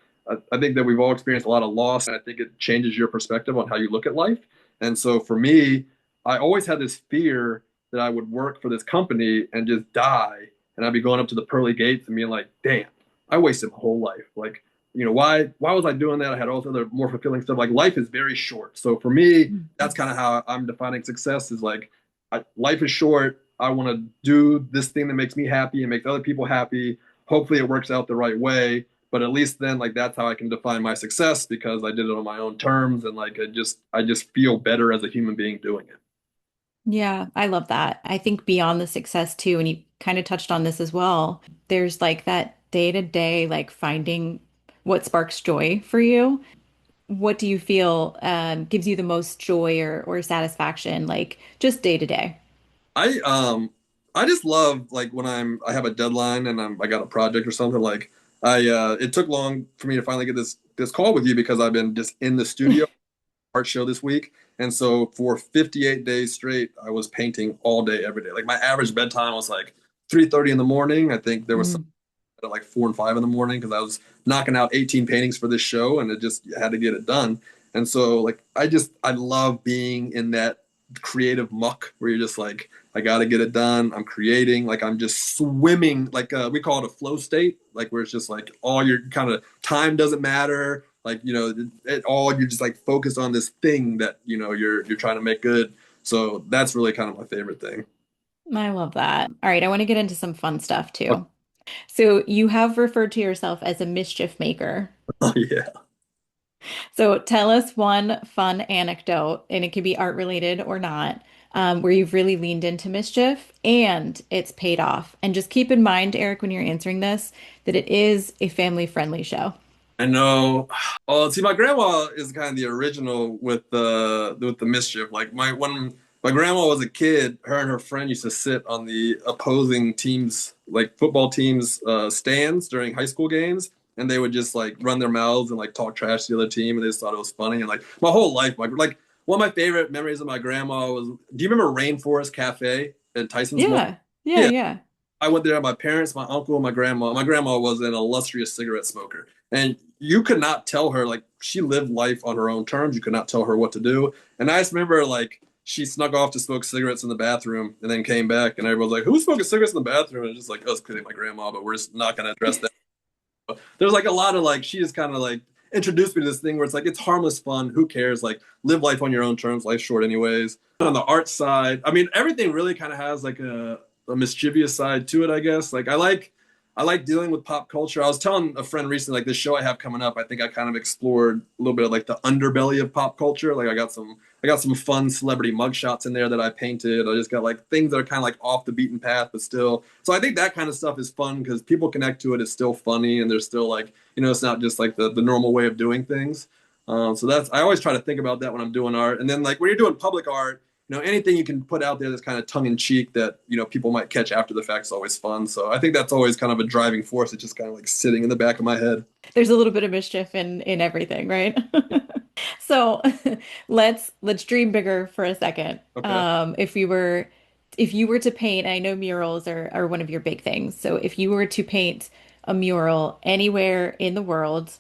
I think that we've all experienced a lot of loss. And I think it changes your perspective on how you look at life. And so for me, I always had this fear that I would work for this company and just die and I'd be going up to the pearly gates and being like, damn, I wasted my whole life. Like, why was I doing that? I had all this other more fulfilling stuff. Like life is very short. So for me, that's kind of how I'm defining success is like life is short. I want to do this thing that makes me happy and makes other people happy. Hopefully it works out the right way. But at least then like that's how I can define my success because I did it on my own terms and like I just feel better as a human being doing it. Yeah, I love that. I think beyond the success too, and you kind of touched on this as well, there's like that day to day, like finding what sparks joy for you. What do you feel gives you the most joy or satisfaction, like just day to day? I just love like when I have a deadline and I got a project or something like it took long for me to finally get this call with you because I've been just in the studio art show this week. And so for 58 days straight, I was painting all day, every day. Like my average bedtime was like 3:30 in the morning. I think there was some Mm. at like 4 and 5 in the morning because I was knocking out 18 paintings for this show and it just had to get it done. And so like I love being in that creative muck where you're just like, I gotta get it done. I'm creating, like I'm just swimming, like we call it a flow state, like where it's just like all your kind of time doesn't matter. Like, all you're just like focused on this thing that, you're trying to make good. So that's really kind of my favorite thing. I love that. All right, I want to get into some fun stuff Okay. too. So you have referred to yourself as a mischief maker. Oh yeah. So tell us one fun anecdote, and it could be art related or not, where you've really leaned into mischief and it's paid off. And just keep in mind, Eric, when you're answering this, that it is a family-friendly show. I know. Oh, see, my grandma is kind of the original with the mischief. Like when my grandma was a kid, her and her friend used to sit on the opposing teams, like football teams, stands during high school games, and they would just like run their mouths and like talk trash to the other team, and they just thought it was funny. And like my whole life, like one of my favorite memories of my grandma was. Do you remember Rainforest Cafe at Tyson's Mall? Yeah, yeah, Yeah, yeah. I went there with my parents, my uncle, and my grandma. My grandma was an illustrious cigarette smoker. And you could not tell her, like, she lived life on her own terms. You could not tell her what to do. And I just remember, like, she snuck off to smoke cigarettes in the bathroom and then came back. And everyone was like, who's smoking cigarettes in the bathroom? And it's just like, oh, it's clearly my grandma, but we're just not going to address that. There's like a lot of, like, she just kind of like introduced me to this thing where it's like, it's harmless fun. Who cares? Like, live life on your own terms. Life's short, anyways. On the art side, I mean, everything really kind of has like a mischievous side to it, I guess. Like I like dealing with pop culture. I was telling a friend recently, like this show I have coming up, I think I kind of explored a little bit of like the underbelly of pop culture. Like I got some fun celebrity mugshots in there that I painted. I just got like things that are kind of like off the beaten path, but still. So I think that kind of stuff is fun because people connect to it. It's still funny and there's still like, it's not just like the normal way of doing things. So that's I always try to think about that when I'm doing art. And then like when you're doing public art, anything you can put out there that's kind of tongue in cheek that people might catch after the fact is always fun. So I think that's always kind of a driving force. It's just kind of like sitting in the back of my head. There's a little bit of mischief in everything, right? So let's dream bigger for a second. Okay. If you were to paint, I know murals are one of your big things. So if you were to paint a mural anywhere in the world,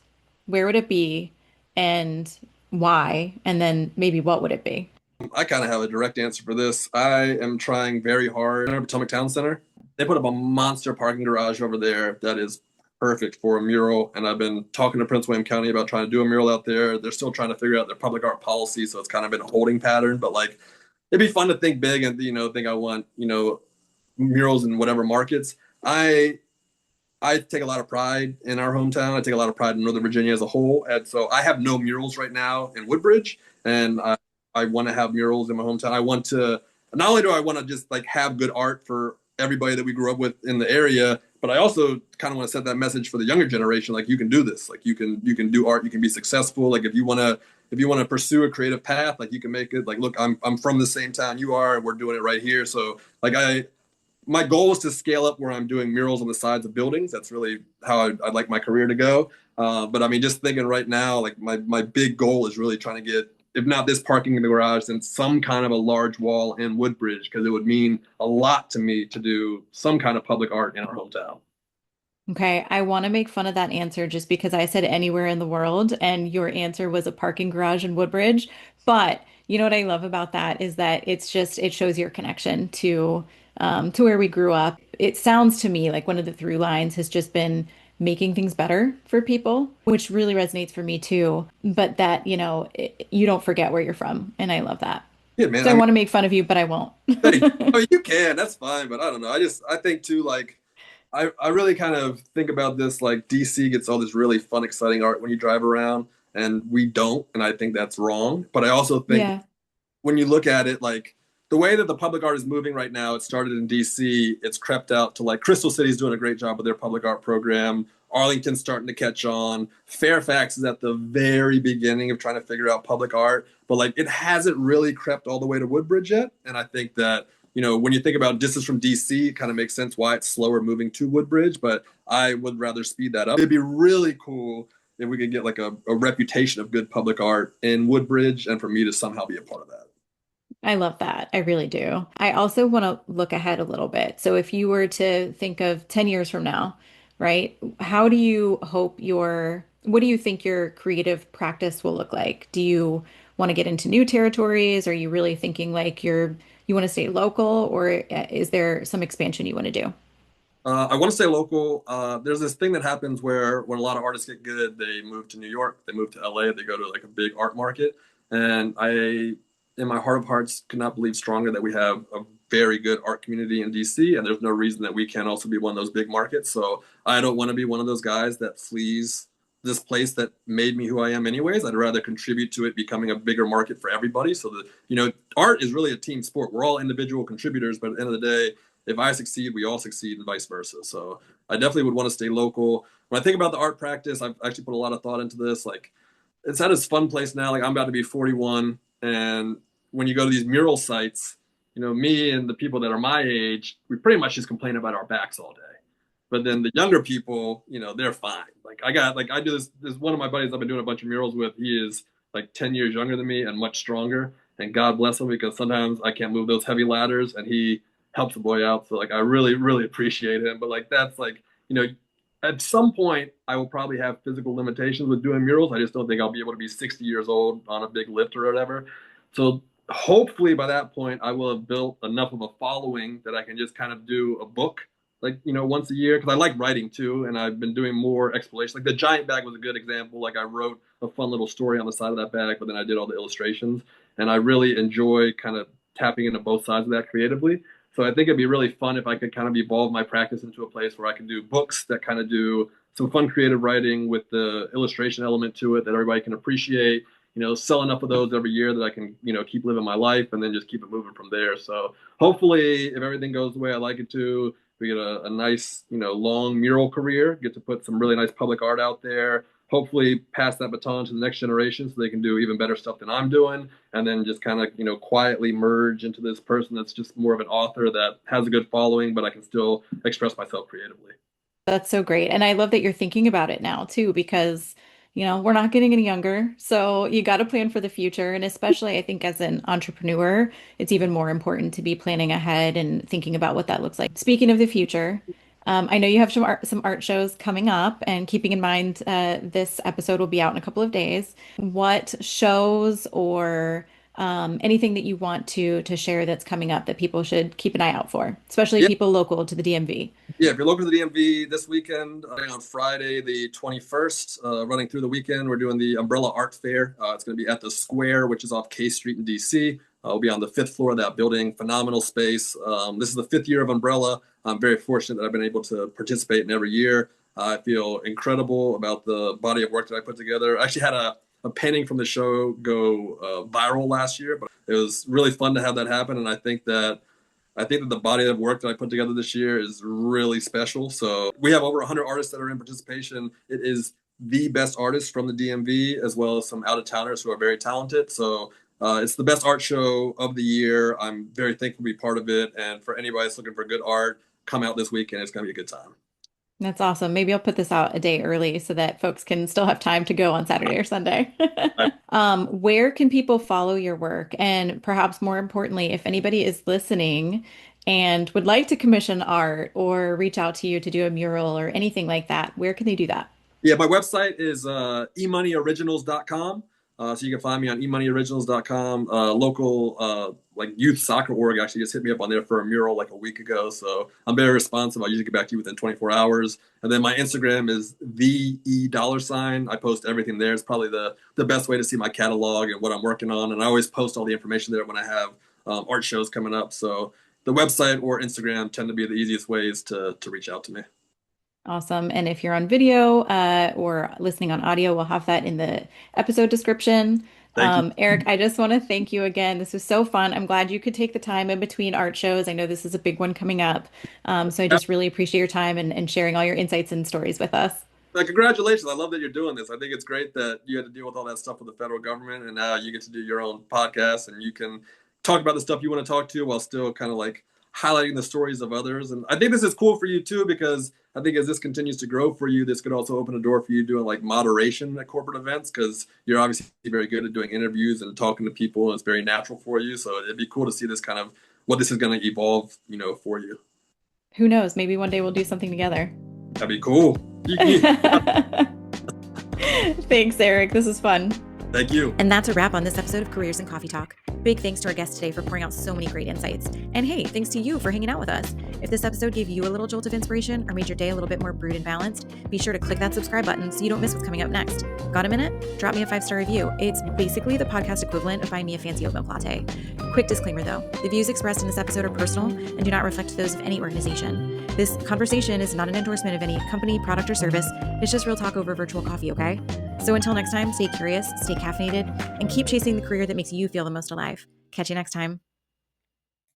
where would it be and why? And then maybe what would it be? I kind of have a direct answer for this. I am trying very hard in Potomac Town Center. They put up a monster parking garage over there that is perfect for a mural. And I've been talking to Prince William County about trying to do a mural out there. They're still trying to figure out their public art policy, so it's kind of been a holding pattern. But like, it'd be fun to think big and think I want murals in whatever markets. I take a lot of pride in our hometown. I take a lot of pride in Northern Virginia as a whole. And so I have no murals right now in Woodbridge. And I want to have murals in my hometown. I want to, not only do I want to just like have good art for everybody that we grew up with in the area, but I also kind of want to set that message for the younger generation. Like you can do this. Like you can do art. You can be successful. Like if you want to pursue a creative path, like you can make it. Like, look, I'm from the same town you are. We're doing it right here. So like my goal is to scale up where I'm doing murals on the sides of buildings. That's really how I'd like my career to go. But I mean, just thinking right now, like my big goal is really trying to get, if not this parking in the garage, then some kind of a large wall in Woodbridge, because it would mean a lot to me to do some kind of public art in our hometown. Okay, I want to make fun of that answer just because I said anywhere in the world and your answer was a parking garage in Woodbridge. But you know what I love about that is that it shows your connection to where we grew up. It sounds to me like one of the through lines has just been making things better for people, which really resonates for me too. But that, you don't forget where you're from, and I love that. Yeah, man. So I I mean, want to make fun of you, but I won't. hey, I mean, you can, that's fine, but I don't know. I think too, like, I really kind of think about this like DC gets all this really fun, exciting art when you drive around, and we don't, and I think that's wrong. But I also think Yeah. when you look at it, like the way that the public art is moving right now, it started in DC, it's crept out to like Crystal City's doing a great job with their public art program. Arlington's starting to catch on. Fairfax is at the very beginning of trying to figure out public art, but like it hasn't really crept all the way to Woodbridge yet. And I think that, when you think about distance from DC, it kind of makes sense why it's slower moving to Woodbridge, but I would rather speed that up. It'd be really cool if we could get like a reputation of good public art in Woodbridge and for me to somehow be a part of that. I love that. I really do. I also want to look ahead a little bit. So if you were to think of 10 years from now, right? What do you think your creative practice will look like? Do you want to get into new territories? Are you really thinking like you want to stay local, or is there some expansion you want to do? I want to stay local. There's this thing that happens where when a lot of artists get good, they move to New York, they move to LA, they go to like a big art market. And I, in my heart of hearts, could not believe stronger that we have a very good art community in DC, and there's no reason that we can't also be one of those big markets. So I don't want to be one of those guys that flees this place that made me who I am anyways. I'd rather contribute to it becoming a bigger market for everybody. So that, art is really a team sport. We're all individual contributors, but at the end of the day, if I succeed, we all succeed, and vice versa. So I definitely would want to stay local. When I think about the art practice, I've actually put a lot of thought into this. Like, it's at this fun place now. Like, I'm about to be 41, and when you go to these mural sites, me and the people that are my age, we pretty much just complain about our backs all day. But then the younger people, they're fine. Like, I do this. There's one of my buddies I've been doing a bunch of murals with. He is like 10 years younger than me and much stronger. And God bless him, because sometimes I can't move those heavy ladders, and he helps the boy out. So like, I really, really appreciate him. But like, that's like, at some point I will probably have physical limitations with doing murals. I just don't think I'll be able to be 60 years old on a big lift or whatever. So hopefully by that point I will have built enough of a following that I can just kind of do a book, like, once a year, because I like writing too, and I've been doing more exploration. Like, the giant bag was a good example. Like, I wrote a fun little story on the side of that bag, but then I did all the illustrations, and I really enjoy kind of tapping into both sides of that creatively. So I think it'd be really fun if I could kind of evolve my practice into a place where I can do books that kind of do some fun creative writing with the illustration element to it that everybody can appreciate, sell enough of those every year that I can, keep living my life, and then just keep it moving from there. So hopefully, if everything goes the way I like it to, we get a nice, long mural career, get to put some really nice public art out there, hopefully pass that baton to the next generation so they can do even better stuff than I'm doing, and then just kind of, quietly merge into this person that's just more of an author that has a good following, but I can still express myself creatively. That's so great. And I love that you're thinking about it now too, because, we're not getting any younger. So you got to plan for the future. And especially, I think, as an entrepreneur, it's even more important to be planning ahead and thinking about what that looks like. Speaking of the future, I know you have some art shows coming up, and keeping in mind, this episode will be out in a couple of days. What shows or anything that you want to share that's coming up that people should keep an eye out for, especially Yeah, people local to the DMV? yeah. If you're local to the DMV this weekend, on Friday the 21st, running through the weekend, we're doing the Umbrella Art Fair. It's going to be at the Square, which is off K Street in DC. We'll be on the 5th floor of that building. Phenomenal space. This is the 5th year of Umbrella. I'm very fortunate that I've been able to participate in every year. I feel incredible about the body of work that I put together. I actually had a painting from the show go viral last year, but it was really fun to have that happen. And I think that the body of work that I put together this year is really special. So we have over 100 artists that are in participation. It is the best artists from the DMV, as well as some out-of-towners who are very talented. So it's the best art show of the year. I'm very thankful to be part of it. And for anybody that's looking for good art, come out this weekend. It's going to be a good time. That's awesome. Maybe I'll put this out a day early so that folks can still have time to go on Saturday or Sunday. Where can people follow your work? And perhaps more importantly, if anybody is listening and would like to commission art or reach out to you to do a mural or anything like that, where can they do that? Yeah, my website is emoneyoriginals.com. So you can find me on emoneyoriginals.com. Local like youth soccer org actually just hit me up on there for a mural like a week ago. So I'm very responsive. I usually get back to you within 24 hours. And then my Instagram is the $. I post everything there. It's probably the best way to see my catalog and what I'm working on. And I always post all the information there when I have art shows coming up. So the website or Instagram tend to be the easiest ways to reach out to me. Awesome. And if you're on video or listening on audio, we'll have that in the episode description. Thank you. Eric, I just want to thank you again. This was so fun. I'm glad you could take the time in between art shows. I know this is a big one coming up. So I just really appreciate your time and sharing all your insights and stories with us. Congratulations. I love that you're doing this. I think it's great that you had to deal with all that stuff with the federal government, and now you get to do your own podcast, and you can talk about the stuff you want to talk to while still kind of like highlighting the stories of others. And I think this is cool for you too, because I think as this continues to grow for you, this could also open a door for you doing like moderation at corporate events, because you're obviously very good at doing interviews and talking to people, and it's very natural for you. So it'd be cool to see this kind of what this is going to evolve, for you. Who knows? Maybe one day we'll do something together. That'd be cool. Thanks, Eric. This is fun. Thank you. And that's a wrap on this episode of Careers and Coffee Talk. Big thanks to our guest today for pouring out so many great insights. And hey, thanks to you for hanging out with us. If this episode gave you a little jolt of inspiration or made your day a little bit more brewed and balanced, be sure to click that subscribe button so you don't miss what's coming up next. Got a minute? Drop me a 5-star review. It's basically the podcast equivalent of buying me a fancy oat milk latte. Quick disclaimer though, the views expressed in this episode are personal and do not reflect those of any organization. This conversation is not an endorsement of any company, product, or service. It's just real talk over virtual coffee, okay? So until next time, stay curious, stay caffeinated, and keep chasing the career that makes you feel the most alive. Catch you next time.